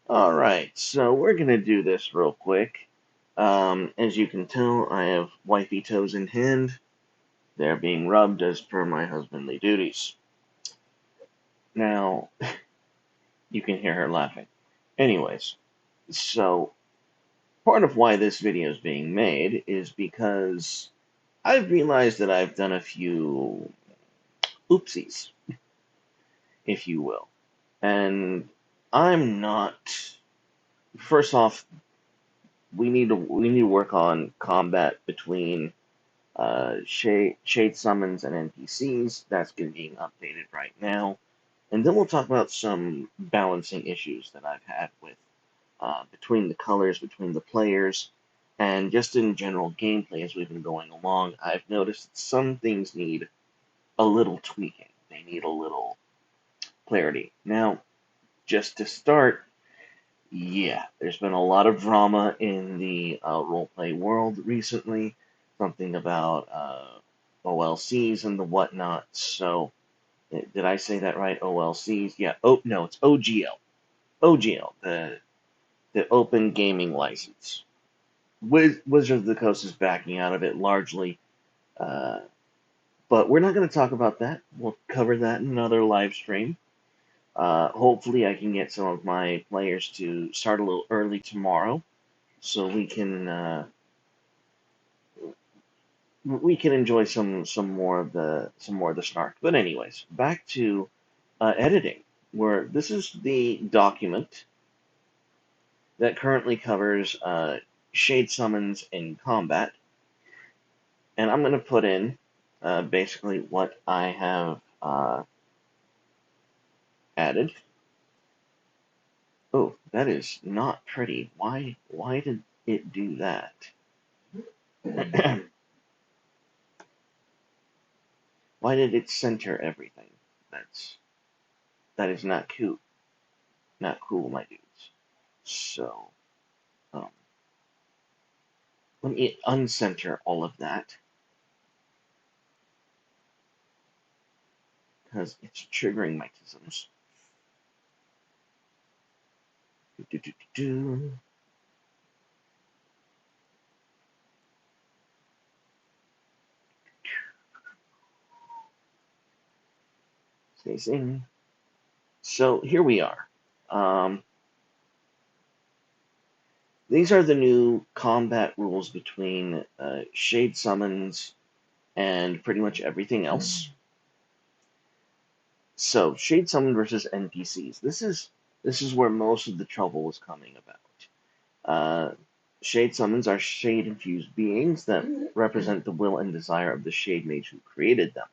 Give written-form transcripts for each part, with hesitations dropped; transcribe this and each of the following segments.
Alright, so we're gonna do this real quick. As you can tell, I have wifey toes in hand. They're being rubbed as per my husbandly duties. Now, you can hear her laughing. Anyways, so part of why this video is being made is because I've realized that I've done a few oopsies, if you will. And I'm not. First off, we need to work on combat between Shade summons and NPCs. That's being updated right now. And then we'll talk about some balancing issues that I've had with between the colors, between the players, and just in general gameplay as we've been going along. I've noticed that some things need a little tweaking. They need a little clarity. Now, just to start, yeah, there's been a lot of drama in the roleplay world recently. Something about OLCs and the whatnot. So, did I say that right? OLCs? Yeah. Oh no, it's OGL. OGL, the Open Gaming License. Wizards of the Coast is backing out of it largely, uh, but we're not going to talk about that. We'll cover that in another live stream. Hopefully, I can get some of my players to start a little early tomorrow, so we can enjoy some more of the snark. But anyways, back to editing, where this is the document that currently covers shade summons in combat, and I'm going to put in basically what I have added. Oh, that is not pretty. Why did it do that? Why did it center everything? That's that is not cool. Not cool, my dudes. So um, let me uncenter all of that because it's triggering mechanisms. Do, do, do, do. Spacing. So here we are. Um, these are the new combat rules between Shade Summons and pretty much everything else. So Shade Summon versus NPCs. This is where most of the trouble is coming about. Uh, Shade Summons are shade infused beings that represent the will and desire of the Shade Mage who created them.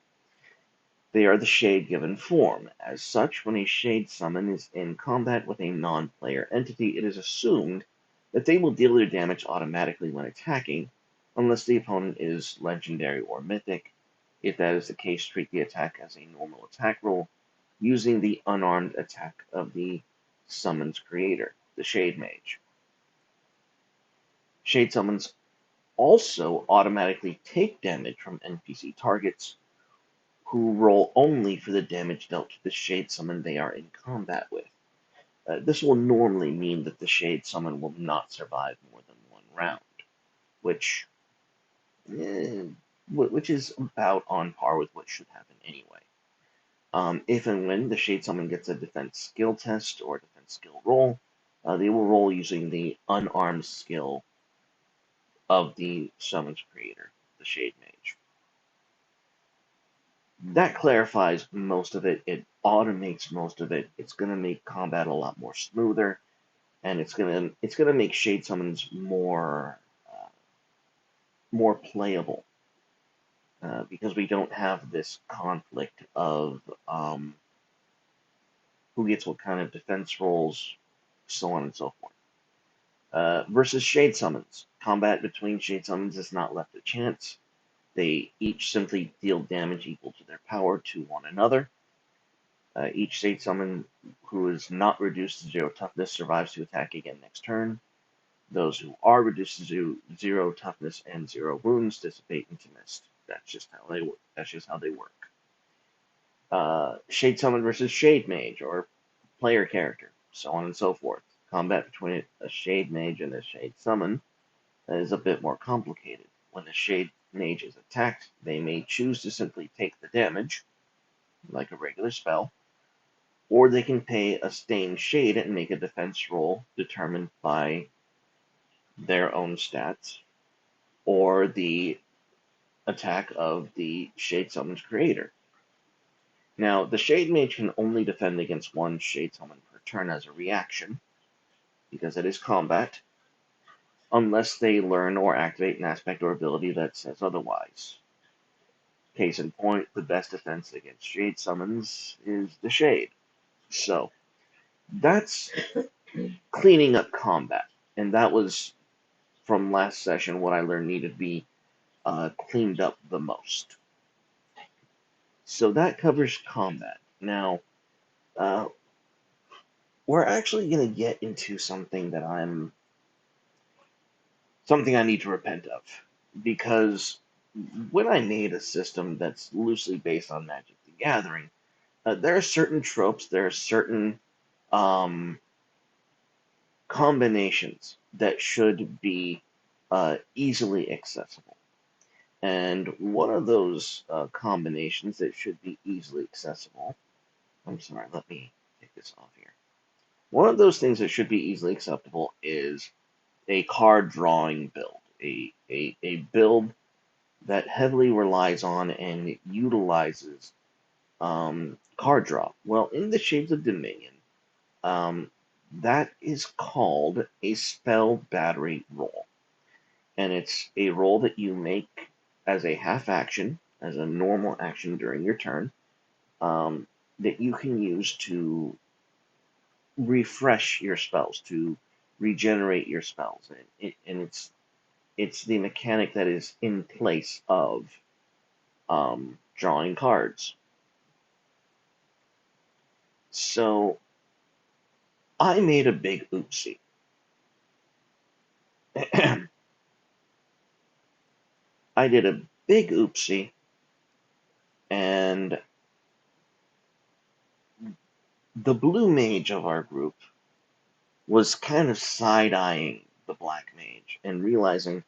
They are the Shade given form. As such, when a Shade Summon is in combat with a non-player entity, it is assumed that they will deal their damage automatically when attacking, unless the opponent is legendary or mythic. If that is the case, treat the attack as a normal attack roll, using the unarmed attack of the summon's creator, the Shade Mage. Shade Summons also automatically take damage from NPC targets who roll only for the damage dealt to the Shade Summon they are in combat with. This will normally mean that the Shade Summon will not survive more than one round, which eh, which is about on par with what should happen anyway. If and when the Shade Summon gets a defense skill test or a defense skill roll, they will roll using the unarmed skill of the summon's creator, the Shade Mage. That clarifies most of it. It automates most of it. It's going to make combat a lot more smoother, and it's gonna make Shade Summons more playable because we don't have this conflict of who gets what kind of defense rolls, so on and so forth. Versus Shade Summons, combat between Shade Summons is not left to chance. They each simply deal damage equal to their power to one another. Each Shade Summon who is not reduced to 0 toughness survives to attack again next turn. Those who are reduced to 0 toughness and 0 wounds dissipate into mist. That's just how they work. Shade Summon versus Shade Mage or player character, so on and so forth. combat between a Shade Mage and a Shade Summon is a bit more complicated. When a Shade Mage is attacked, they may choose to simply take the damage, like a regular spell, or they can pay a Stained Shade and make a defense roll determined by their own stats, or the attack of the Shade Summon's creator. Now, the Shade Mage can only defend against one Shade Summon per turn as a reaction, because it is combat, unless they learn or activate an aspect or ability that says otherwise. Case in point, the best defense against Shade Summons is the Shade. So, that's cleaning up combat, and that was, from last session, what I learned needed to be cleaned up the most. So that covers combat. Now, uh, we're actually going to get into something I need to repent of, because when I made a system that's loosely based on Magic the Gathering, there are certain tropes, there are certain um, combinations that should be easily accessible. And one of those combinations that should be easily accessible, I'm sorry, let me take this off here. One of those things that should be easily acceptable is a card drawing build, a build that heavily relies on and utilizes card draw. Well, in the Shades of Dominion, um, that is called a spell battery roll. And it's a roll that you make as a half action, as a normal action during your turn, that you can use to refresh your spells, to regenerate your spells. And it's the mechanic that is in place of drawing cards. So I made a big oopsie. I did a big oopsie, and the blue mage of our group was kind of side-eyeing the black mage and realizing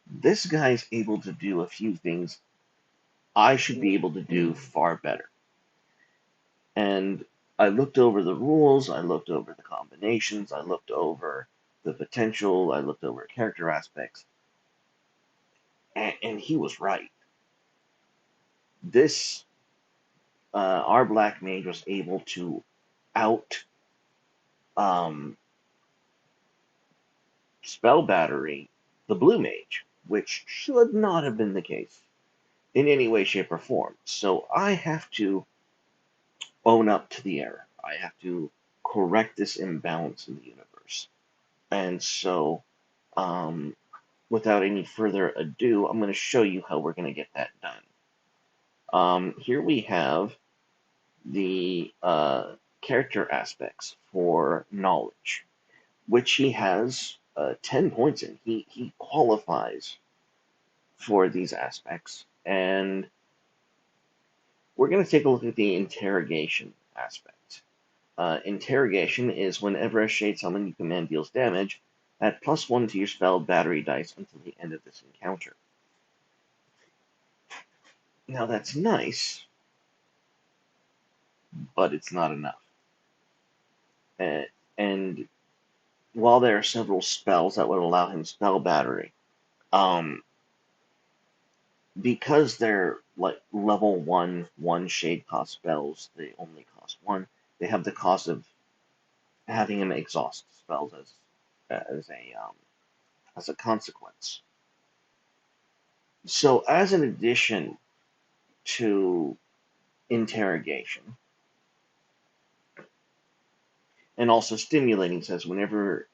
this guy's able to do a few things I should be able to do far better. And I looked over the rules, I looked over the combinations, I looked over the potential, I looked over character aspects, and he was right. This, our black mage was able to out um, spell battery the blue mage, which should not have been the case in any way, shape, or form. So I have to own up to the error. I have to correct this imbalance in the universe. And so, um, without any further ado, I'm going to show you how we're going to get that done. Here we have the character aspects for knowledge, which he has 10 points in. He qualifies for these aspects. And we're going to take a look at the interrogation aspect. Interrogation is whenever a Shade Summon you command deals damage, add +1 to your spell battery dice until the end of this encounter. Now that's nice, but it's not enough. And while there are several spells that would allow him spell battery, um, because they're like level 1 shade cost spells, they only cost 1. They have the cost of having him exhaust spells as a consequence. So as an addition to interrogation, and also stimulating says whenever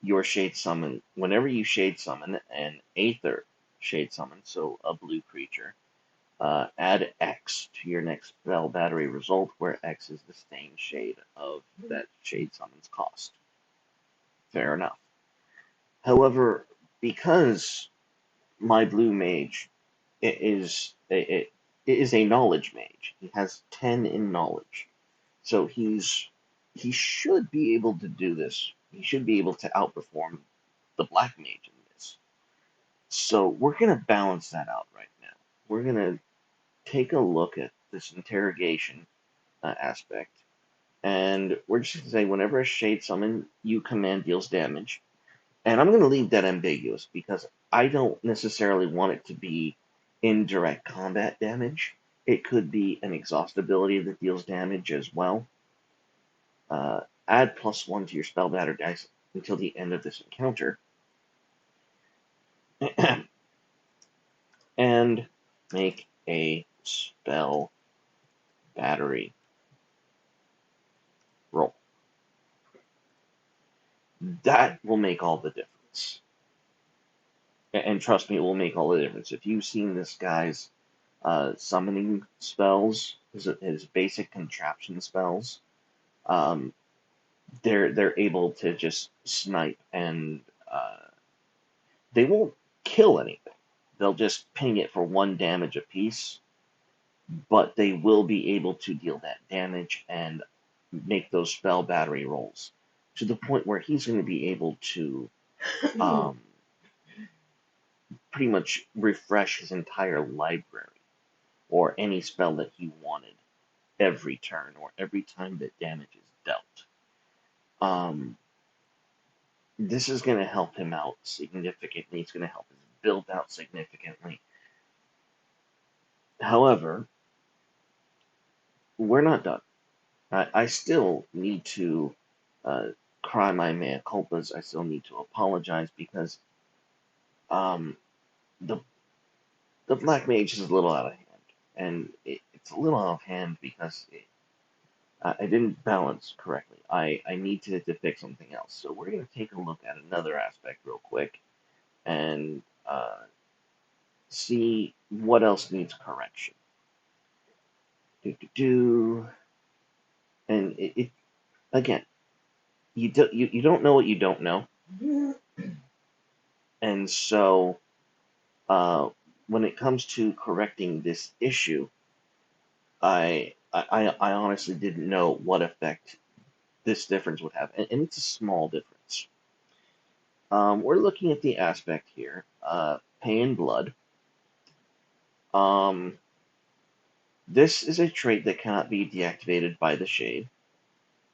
you shade summon an Aether shade summon, so a blue creature, add X to your next spell battery result, where X is the stained shade of that shade summon's cost. Fair enough. However, because my blue mage it is a knowledge mage, he has 10 in knowledge, so he should be able to do this he should be able to outperform the Black Mage in this. So we're going to balance that out right now. We're going to take a look at this interrogation aspect, and we're just going to say whenever a Shade Summon you command deals damage, and I'm going to leave that ambiguous because I don't necessarily want it to be indirect combat damage. It could be an exhaust ability that deals damage as well. Add +1 to your spell battery dice until the end of this encounter. And make a spell battery roll. That will make all the difference. And trust me, it will make all the difference. If you've seen this guy's summoning spells, his basic contraption spells, um, they're able to just snipe, and they won't kill anything. They'll just ping it for 1 damage apiece, but they will be able to deal that damage and make those spell battery rolls to the point where he's going to be able to um, pretty much refresh his entire library or any spell that he wanted every turn or every time that damage is dealt. Um, this is going to help him out significantly. It's going to help his build out significantly. However, we're not done. I still need to uh, cry my mea culpas. I still need to apologize because um, the the Black Mage is a little out of hand, and it's a little out of hand because I didn't balance correctly. I need to fix something else. So we're going to take a look at another aspect real quick and see what else needs correction. Do. And it again, you don't know what you don't know, and so when it comes to correcting this issue, I honestly didn't know what effect this difference would have, and it's a small difference. We're looking at the aspect here, Pain Blood. Um, this is a trait that cannot be deactivated by the Shade.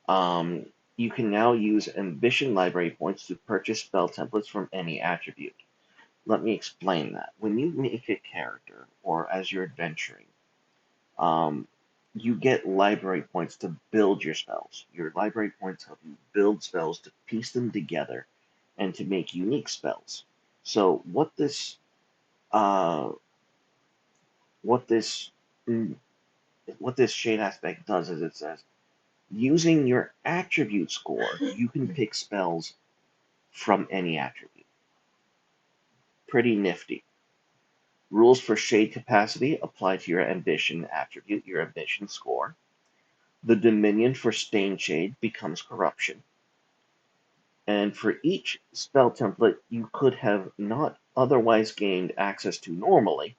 Um, you can now use Ambition Library points to purchase spell templates from any attribute. Let me explain that. When you make a character, or as you're adventuring, um, you get library points to build your spells. Your library points help you build spells, to piece them together, and to make unique spells. So uh, what this mm, what this shade aspect does is it says, using your attribute score, you can pick spells from any attribute. Pretty nifty. Rules for shade capacity apply to your ambition attribute, your ambition score. The dominion for stain shade becomes corruption. And for each spell template you could have not otherwise gained access to normally,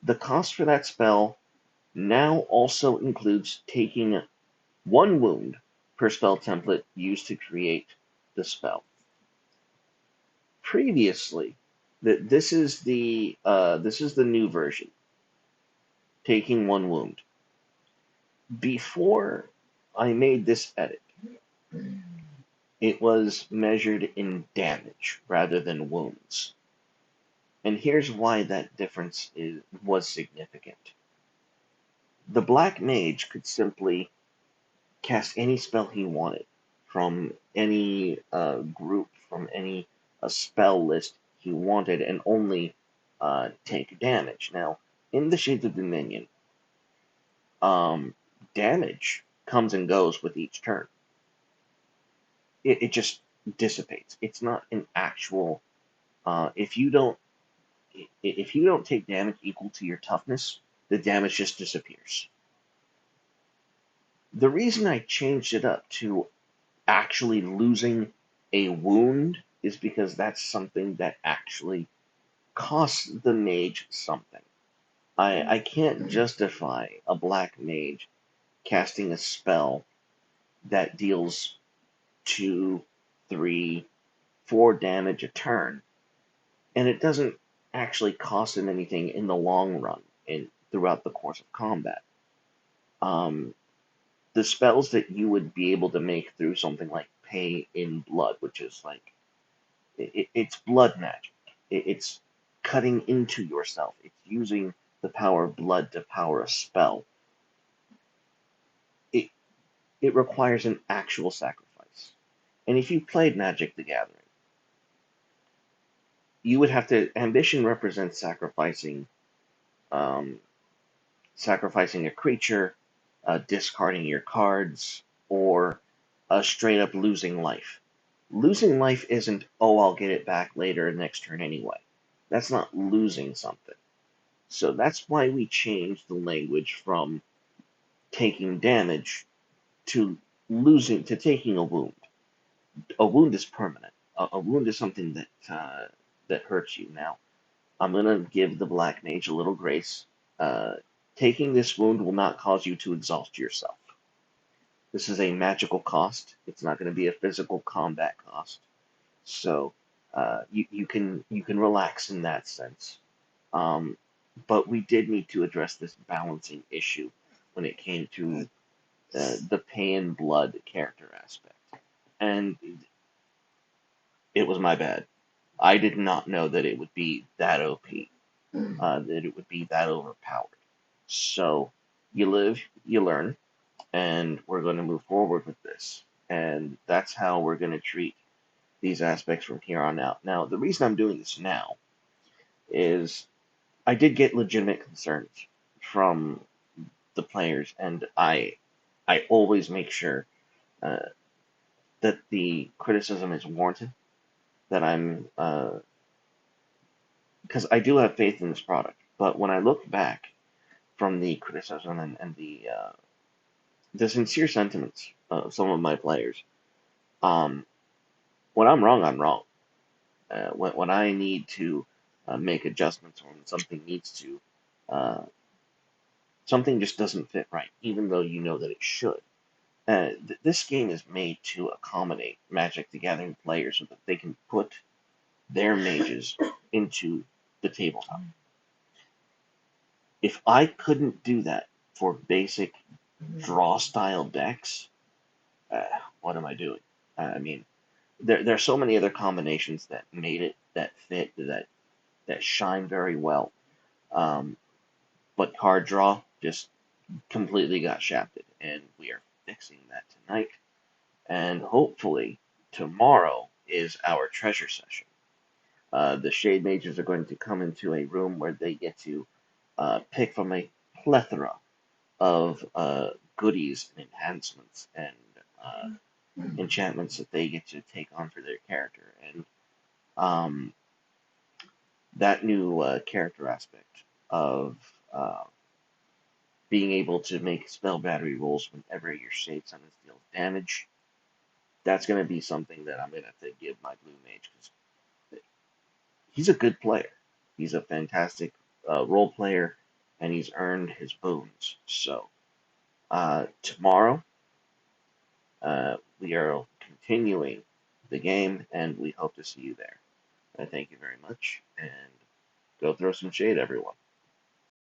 the cost for that spell now also includes taking 1 wound per spell template used to create the spell. Previously, this is the new version, taking 1 wound. Before I made this edit, it was measured in damage rather than wounds. And here's why that difference was significant. The Black Mage could simply cast any spell he wanted from any group, from any spell list he wanted, and only take damage. Now, in the Shades of Dominion, damage comes and goes with each turn. It just dissipates. It's not an actual. If you don't take damage equal to your toughness, the damage just disappears. The reason I changed it up to actually losing a wound is because that's something that actually costs the mage something. I can't justify a Black Mage casting a spell that deals 2 3, 4 damage a turn, and it doesn't actually cost him anything in the long run throughout the course of combat. Um, the spells that you would be able to make through something like Pay in Blood, which is like it's blood magic. It's cutting into yourself. It's using the power of blood to power a spell. It it requires an actual sacrifice. And if you played Magic the Gathering, you would have to. Ambition represents um, sacrificing a creature, discarding your cards, or straight up losing life. Losing life isn't, oh, I'll get it back later next turn anyway. That's not losing something. So that's why we changed the language from taking damage to taking a wound. A wound is permanent. A wound is something that hurts you. Now, I'm gonna give the Black Mage a little grace. Uh, Taking this wound will not cause you to exhaust yourself. This is a magical cost. It's not going to be a physical combat cost. So you can relax in that sense. Um, but we did need to address this balancing issue when it came to the Pay in Blood character aspect, and it was my bad. I did not know that it would be that OP, that it would be that overpowered. So you live, you learn, and we're going to move forward with this. And that's how we're going to treat these aspects from here on out. Now, the reason I'm doing this now is I did get legitimate concerns from the players, and I always make sure uh, that the criticism is warranted. That I'm because I do have faith in this product, but when I look back from the criticism and the sincere sentiments of some of my players, um, when I'm wrong, I'm wrong. When I need to make adjustments, or when uh, something just doesn't fit right, even though you know that it should. This game is made to accommodate Magic the Gathering players so that they can put their mages into the tabletop. If I couldn't do that for basic draw style decks, uh, what am I doing? I mean, there are so many other combinations that made it, that fit, that shine very well. Um, but card draw just completely got shafted, and we are fixing that tonight. And hopefully, tomorrow is our treasure session. The Shade Mages are going to come into a room where they get to pick from a plethora of goodies and enhancements and uh, enchantments that they get to take on for their character. And um, that new character aspect of uh, being able to make spell battery rolls whenever your Shade Summons deals damage, that's going to be something that I'm going to have to give my Blue Mage, because he's a good player. He's a fantastic role player, and he's earned his boons. So tomorrow we are continuing the game, and we hope to see you there. Thank you very much, and go throw some shade, everyone.